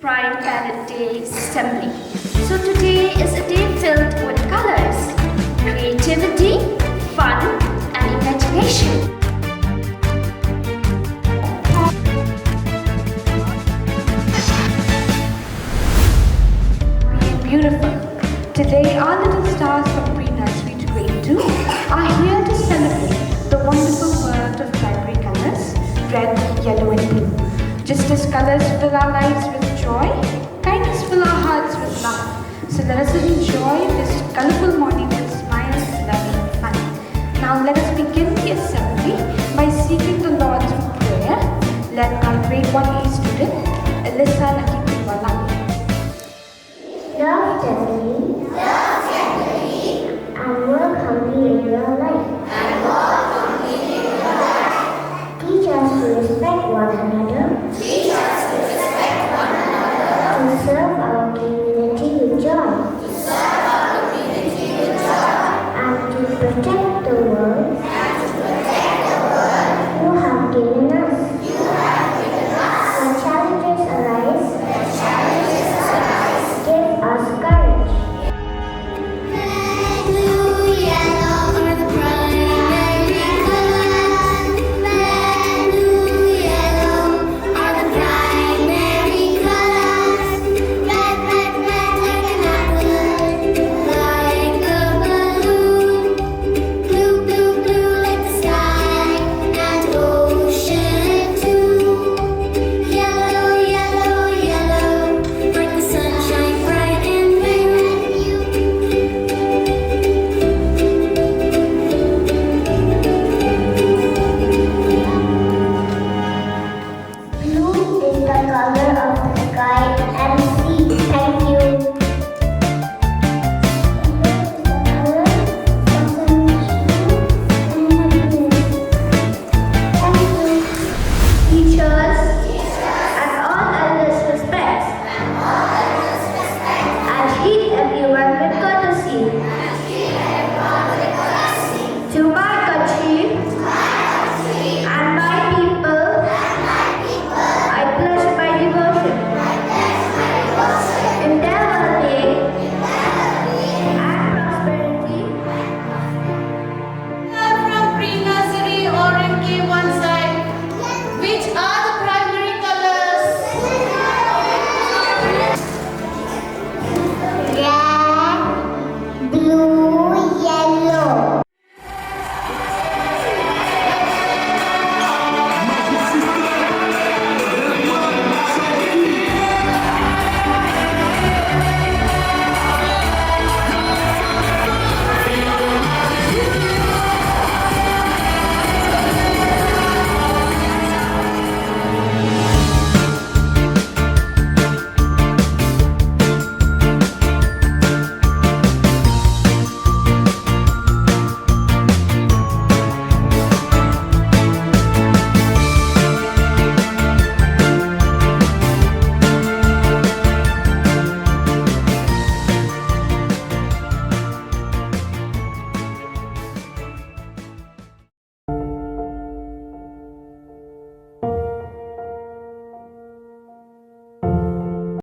Pride Parent Day Assembly. So today is a day filled with colors, creativity, fun and imagination. Beautiful. Today our little stars from Pre-Nursery to Grade 2 are here to celebrate the wonderful world of primary colors, red, yellow and blue. Just as colors fill our lives with joy, kindness fill our hearts with love. So let us enjoy this colourful morning with smiles, love and fun. Now let us begin the assembly by seeking the Lord through prayer, led by Grade 1A student, Alyssa Nakitiwala. Love tenderly, and work humbly in your life. Teach us to respect one another. To serve our community with joy. And to protect the world. You have given us. When challenges arise, give us courage. Blue is the color of the sky and sea.